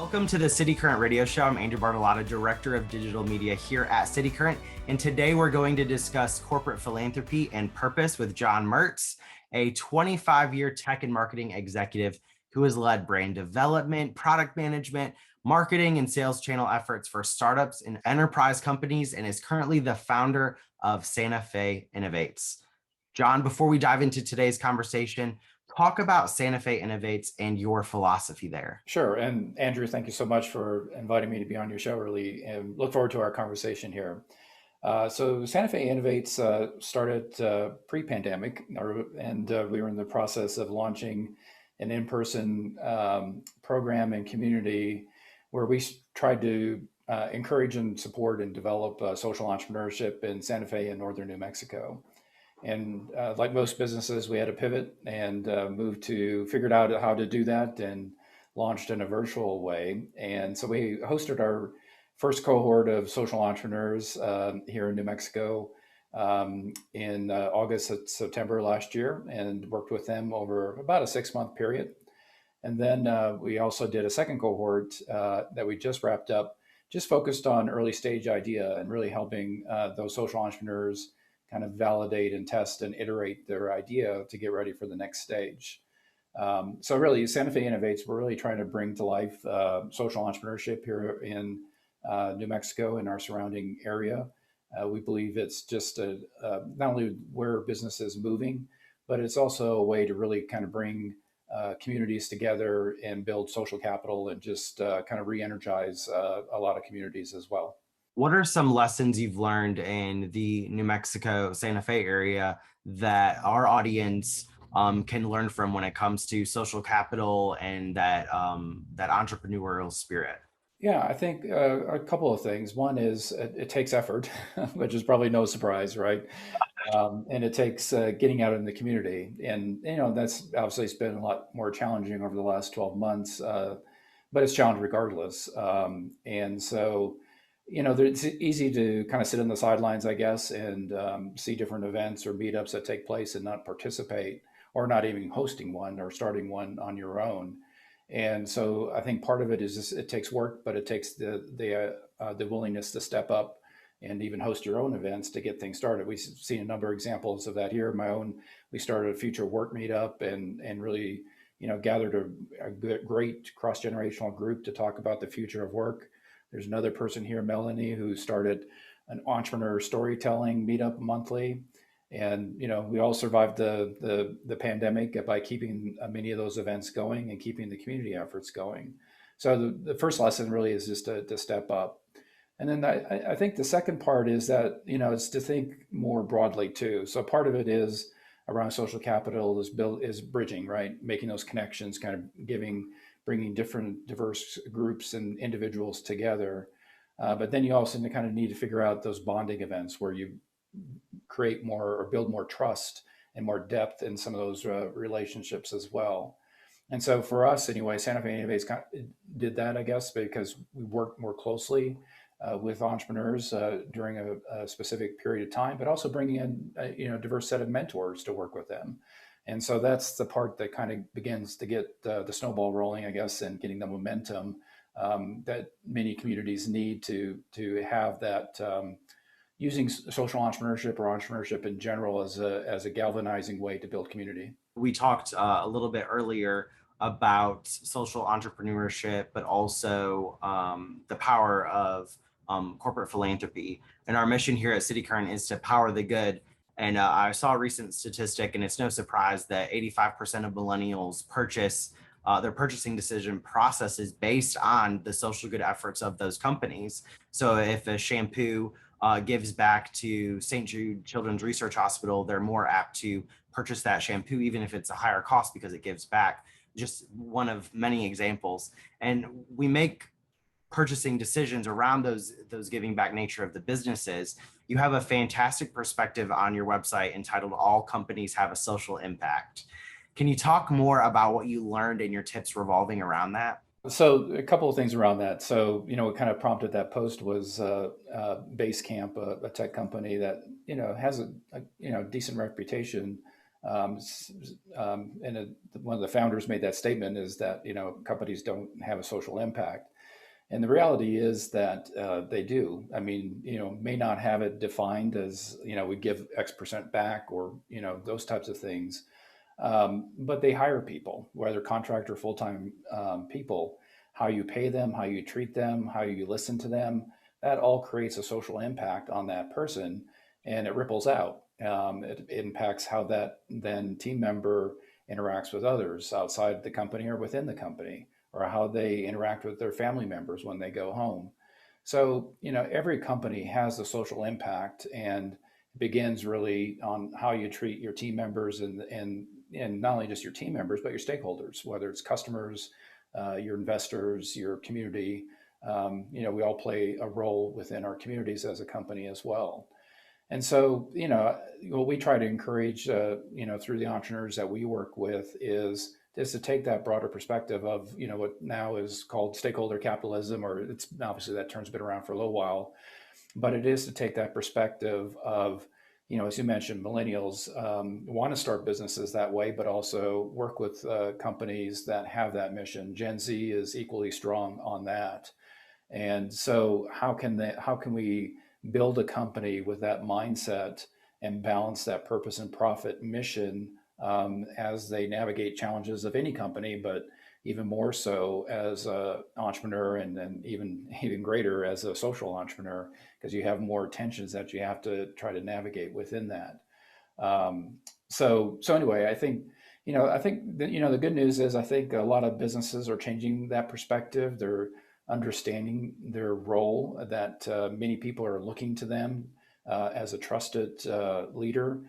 Welcome to the cityCURRENT radio show. I'm Andrew Bartolotta, Director of Digital Media here at cityCURRENT. And today we're going to discuss corporate philanthropy and purpose with Jon Mertz, a 25-year tech and marketing executive who has led brand development, product management, marketing, and sales channel efforts for startups and enterprise companies, and is currently the founder of Santa Fe Innovates. Jon, before we dive into today's conversation, talk about Santa Fe Innovates and your philosophy there. Sure. And Andrew, thank you so much for inviting me to be on your show early, and look forward to our conversation here. So Santa Fe Innovates started pre-pandemic, and we were in the process of launching an in-person program and community where we tried to encourage and support and develop social entrepreneurship in Santa Fe and northern New Mexico. And like most businesses, we had to pivot and figured out how to do that and launched in a virtual way. And so we hosted our first cohort of social entrepreneurs here in New Mexico in August and September last year, and worked with them over about a 6-month period. And then we also did a second cohort that we just wrapped up, just focused on early stage idea and really helping those social entrepreneurs kind of validate and test and iterate their idea to get ready for the next stage. So really, Santa Fe Innovates, we're really trying to bring to life social entrepreneurship here in New Mexico and our surrounding area. We believe it's just not only where business is moving, but it's also a way to really kind of bring communities together and build social capital and just kind of re-energize a lot of communities as well. What are some lessons you've learned in the New Mexico, Santa Fe area that our audience can learn from when it comes to social capital and that entrepreneurial spirit? Yeah, I think a couple of things. One is it takes effort, which is probably no surprise, right? And it takes getting out in the community. And, that's obviously it's been a lot more challenging over the last 12 months, but it's challenging regardless. And so, it's easy to kind of sit on the sidelines, I guess, and see different events or meetups that take place and not participate, or not even hosting one or starting one on your own. And so I think part of it is just, it takes work, but it takes the willingness to step up and even host your own events to get things started. We've seen a number of examples of that here. We started a future work meetup and really, gathered a great cross-generational group to talk about the future of work. There's another person here, Melanie, who started an entrepreneur storytelling meetup monthly. And, we all survived the pandemic by keeping many of those events going and keeping the community efforts going. So the first lesson really is just to step up. And then I think the second part is that, it's to think more broadly too. So part of it is around social capital is bridging, right? Making those connections, kind of bringing different diverse groups and individuals together. But then you also kind of need to figure out those bonding events where you create more or build more trust and more depth in some of those relationships as well. And so for us anyway, Santa Fe Innovates did that, I guess, because we worked more closely with entrepreneurs during a specific period of time, but also bringing in a diverse set of mentors to work with them. And so that's the part that kind of begins to get the snowball rolling, I guess, and getting the momentum that many communities need to have that using social entrepreneurship or entrepreneurship in general as a galvanizing way to build community. We talked a little bit earlier about social entrepreneurship, but also the power of corporate philanthropy. And our mission here at cityCURRENT is to power the good. And I saw a recent statistic, and it's no surprise that 85% of millennials their purchasing decision process is based on the social good efforts of those companies. So if a shampoo gives back to St. Jude Children's Research Hospital, they're more apt to purchase that shampoo, even if it's a higher cost, because it gives back. Just one of many examples. And we make purchasing decisions around those giving back nature of the businesses. You have a fantastic perspective on your website entitled All Companies Have a Social Impact. Can you talk more about what you learned and your tips revolving around that? So a couple of things around that. So, what kind of prompted that post was Basecamp, a tech company that, has a decent reputation One of the founders made that statement is that, companies don't have a social impact. And the reality is that they do. I mean, may not have it defined as, we give X percent back or, those types of things. But they hire people, whether contract or full-time people, how you pay them, how you treat them, how you listen to them, that all creates a social impact on that person and it ripples out. It impacts how that then team member interacts with others outside the company or within the company, or how they interact with their family members when they go home. So, every company has a social impact and begins really on how you treat your team members and not only just your team members, but your stakeholders, whether it's customers, your investors, your community. We all play a role within our communities as a company as well. And so, what we try to encourage, through the entrepreneurs that we work with is to take that broader perspective of, what now is called stakeholder capitalism, or it's obviously that term's been around for a little while, but it is to take that perspective of, as you mentioned, millennials want to start businesses that way, but also work with companies that have that mission. Gen Z is equally strong on that. And so how can we build a company with that mindset and balance that purpose and profit mission as they navigate challenges of any company, but even more so as an entrepreneur, and then even greater as a social entrepreneur, because you have more tensions that you have to try to navigate within that. So anyway, I think the good news is I think a lot of businesses are changing that perspective. They're understanding their role, that many people are looking to them as a trusted leader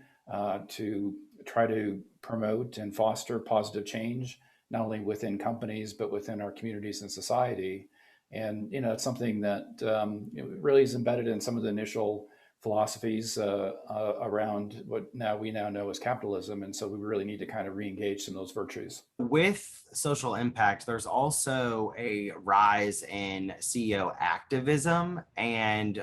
to try to promote and foster positive change, not only within companies, but within our communities and society. And, it's something that really is embedded in some of the initial philosophies around what we now know as capitalism. And so we really need to kind of re-engage some of those virtues. With social impact, there's also a rise in CEO activism and,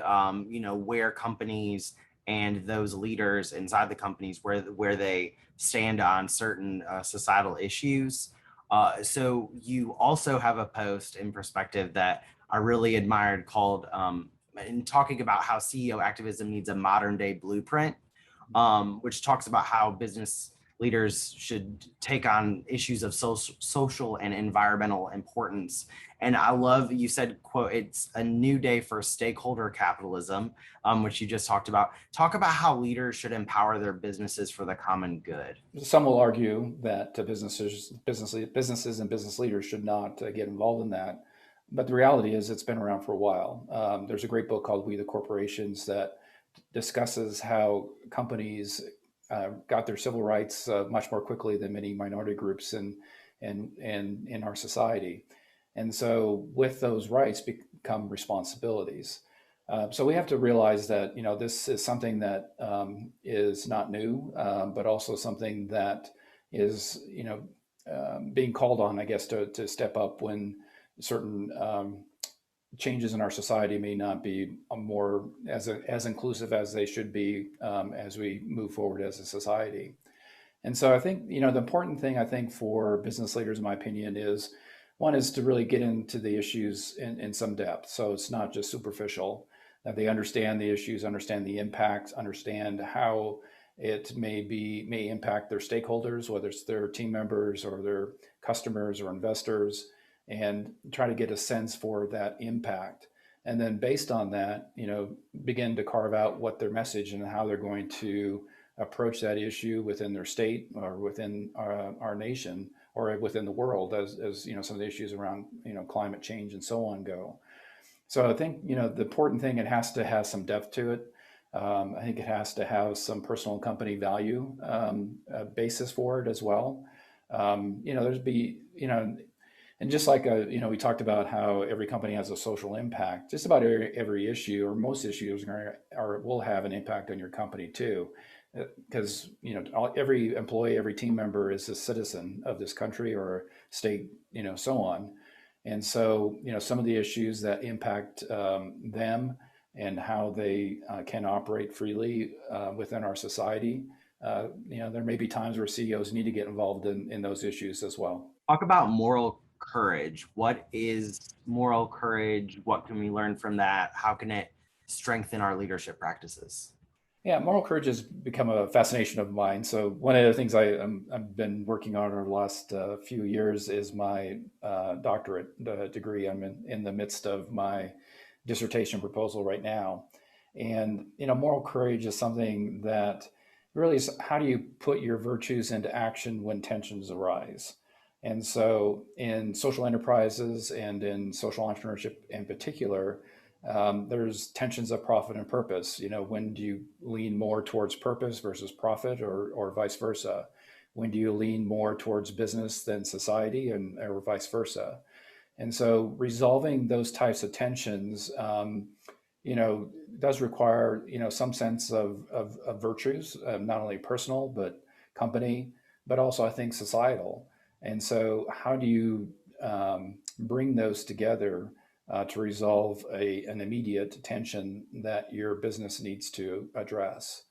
where companies and those leaders inside the companies where they stand on certain societal issues. So you also have a post in Perspective that I really admired called in talking about how CEO activism needs a modern day blueprint, which talks about how business leaders should take on issues of social and environmental importance. And I love, you said, quote, it's a new day for stakeholder capitalism, which you just talked about. Talk about how leaders should empower their businesses for the common good. Some will argue that businesses and business leaders should not get involved in that. But the reality is it's been around for a while. There's a great book called We the Corporations that discusses how companies got their civil rights much more quickly than many minority groups in our society. And so with those rights become responsibilities. So we have to realize that, this is something that is not new, but also something that is, being called on, I guess, to step up when certain changes in our society may not be more as inclusive as they should be as we move forward as a society. And so I think, the important thing I think for business leaders, in my opinion, is one is to really get into the issues in some depth. So it's not just superficial, that they understand the issues, understand the impacts, understand how it may impact their stakeholders, whether it's their team members or their customers or investors, and try to get a sense for that impact. And then based on that, begin to carve out what their message and how they're going to approach that issue within their state or within our nation or within the world as some of the issues around, climate change and so on go. So I think, the important thing, it has to have some depth to it. I think it has to have some personal and company value basis for it as well. And just like, we talked about how every company has a social impact, just about every issue or most issues will have an impact on your company too. Because, every employee, every team member is a citizen of this country or state, so on. And so, some of the issues that impact them and how they can operate freely within our society there may be times where CEOs need to get involved in those issues as well. Talk about moral courage. What is moral courage? What can we learn from that? How can it strengthen our leadership practices? Yeah, moral courage has become a fascination of mine. So one of the things I've been working on over the last few years is my doctorate degree. I'm in the midst of my dissertation proposal right now. And, moral courage is something that really is, how do you put your virtues into action when tensions arise? And so in social enterprises and in social entrepreneurship in particular, there's tensions of profit and purpose. When do you lean more towards purpose versus profit, or vice versa? When do you lean more towards business than society, or vice versa? And so resolving those types of tensions, does require, some sense of virtues, not only personal, but company, but also I think societal. And so how do you bring those together to resolve an immediate tension that your business needs to address?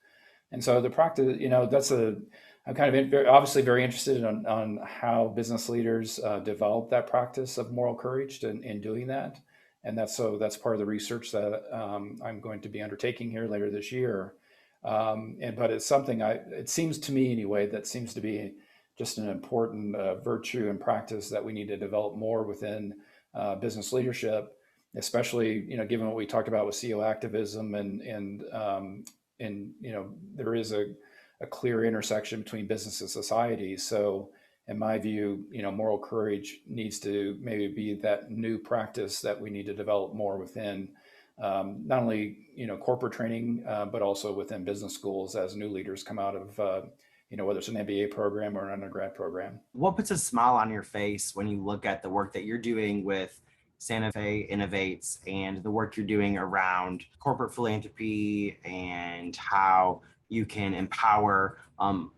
And so the practice, I'm kind of obviously very interested on how business leaders develop that practice of moral courage in doing that. And that's part of the research that I'm going to be undertaking here later this year. But it's something it seems to me anyway, that seems to be just an important virtue and practice that we need to develop more within business leadership, especially, given what we talked about with CEO activism and there is a clear intersection between business and society. So in my view, moral courage needs to maybe be that new practice that we need to develop more within not only, corporate training, but also within business schools as new leaders come out of, whether it's an MBA program or an undergrad program. What puts a smile on your face when you look at the work that you're doing with Santa Fe Innovates and the work you're doing around corporate philanthropy and how you can empower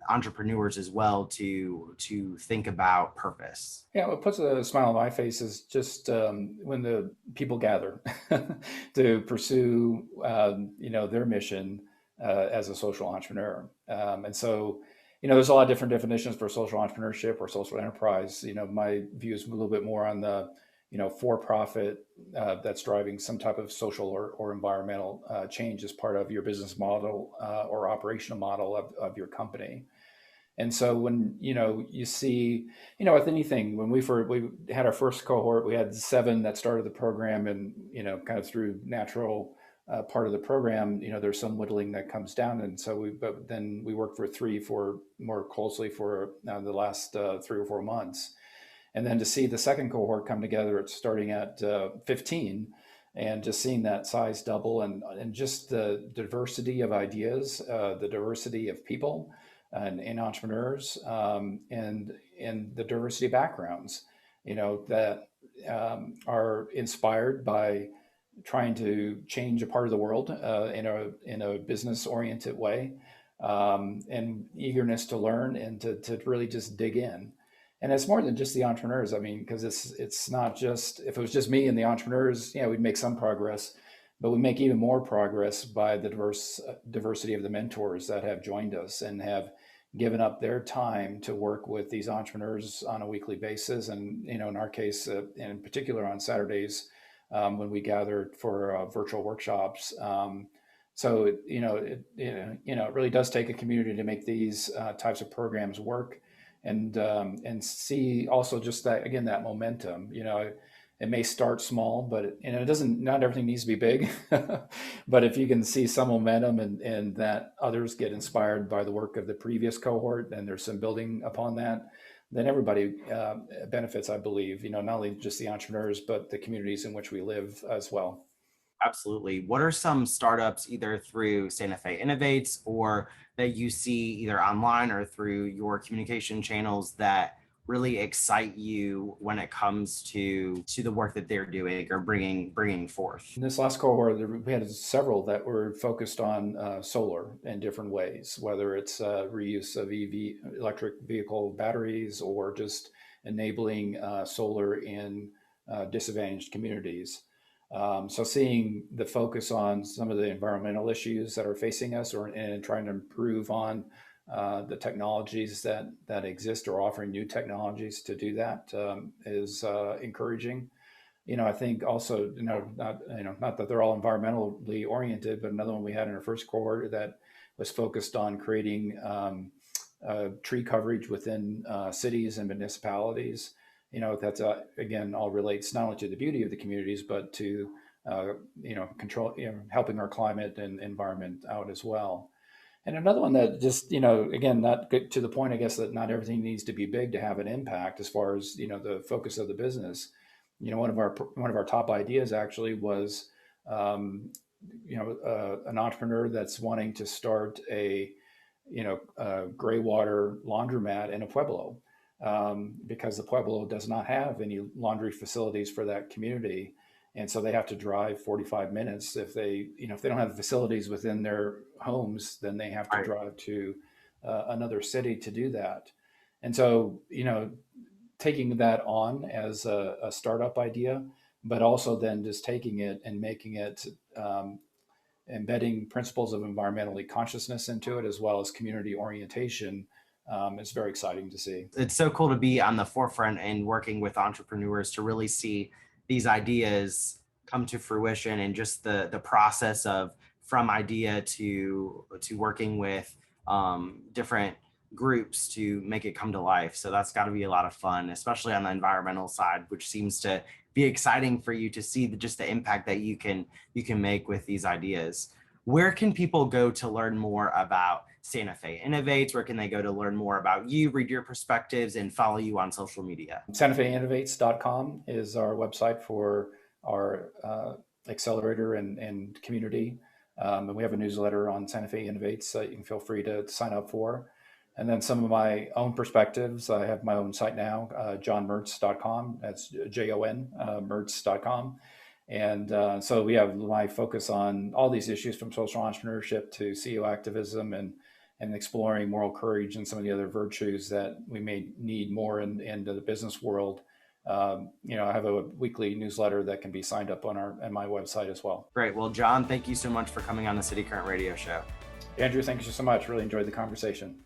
entrepreneurs as well to think about purpose? Yeah, what puts a smile on my face is just when the people gather to pursue, their mission as a social entrepreneur. And so, there's a lot of different definitions for social entrepreneurship or social enterprise. My view is a little bit more on the, for-profit that's driving some type of social or environmental change as part of your business model or operational model of your company. And so when, you see, with anything, when we had our first cohort, we had 7 that started the program, and, kind of through natural part of the program, there's some whittling that comes down. And so but then we worked for 3 for more closely for the last 3 or 4 months. And then to see the second cohort come together, it's starting at 15, and just seeing that size double, and just the diversity of ideas, the diversity of people and entrepreneurs, and the diversity of backgrounds, that are inspired by trying to change a part of the world in a business oriented way, and eagerness to learn and to really just dig in. And it's more than just the entrepreneurs. I mean, because it's not just, if it was just me and the entrepreneurs, we'd make some progress, but we make even more progress by the diversity of the mentors that have joined us and have given up their time to work with these entrepreneurs on a weekly basis. And, in our case, in particular on Saturdays, when we gathered for virtual workshops. So, it really does take a community to make these types of programs work. And see also just that, again, that momentum. It may start small, but it doesn't, not everything needs to be big. But if you can see some momentum, and that others get inspired by the work of the previous cohort, and there's some building upon that, then everybody benefits, I believe, not only just the entrepreneurs, but the communities in which we live as well. Absolutely. What are some startups, either through Santa Fe Innovates or that you see either online or through your communication channels, that really excite you when it comes to the work that they're doing or bringing forth? In this last cohort, we had several that were focused on solar in different ways, whether it's reuse of EV, electric vehicle batteries, or just enabling solar in disadvantaged communities. So seeing the focus on some of the environmental issues that are facing us, and trying to improve on The technologies that exist or offering new technologies to do that is encouraging. I think also, not that they're all environmentally oriented, but another one we had in our first cohort that was focused on creating tree coverage within cities and municipalities. That's again all relates not only to the beauty of the communities, but to control, helping our climate and environment out as well. And another one that just, again, not good to the point, I guess, that not everything needs to be big to have an impact as far as, the focus of the business. One of our top ideas actually was, an entrepreneur that's wanting to start a gray water laundromat in a pueblo, because the pueblo does not have any laundry facilities for that community. And so they have to drive 45 minutes. If they don't have the facilities within their homes, then they have to Right. drive to another city to do that. And so, taking that on as a startup idea, but also then just taking it and making it, embedding principles of environmentally consciousness into it, as well as community orientation, is very exciting to see. It's so cool to be on the forefront and working with entrepreneurs to really see these ideas come to fruition, and just the process of from idea to working with different groups to make it come to life. So that's got to be a lot of fun, especially on the environmental side, which seems to be exciting for you to see just the impact that you can make with these ideas. Where can people go to learn more about Santa Fe Innovates? Where can they go to learn more about you, read your perspectives, and follow you on social media? SantaFeInnovates.com is our website for our accelerator and community. And we have a newsletter on Santa Fe Innovates that you can feel free to sign up for. And then some of my own perspectives, I have my own site now, jonmertz.com. That's Jon, Mertz.com. And so we have my focus on all these issues, from social entrepreneurship to CEO activism, and exploring moral courage and some of the other virtues that we may need more in the business world. I have a weekly newsletter that can be signed up on my website as well. Great. Well, Jon, thank you so much for coming on the City Current Radio Show. Andrew, thank you so much. Really enjoyed the conversation.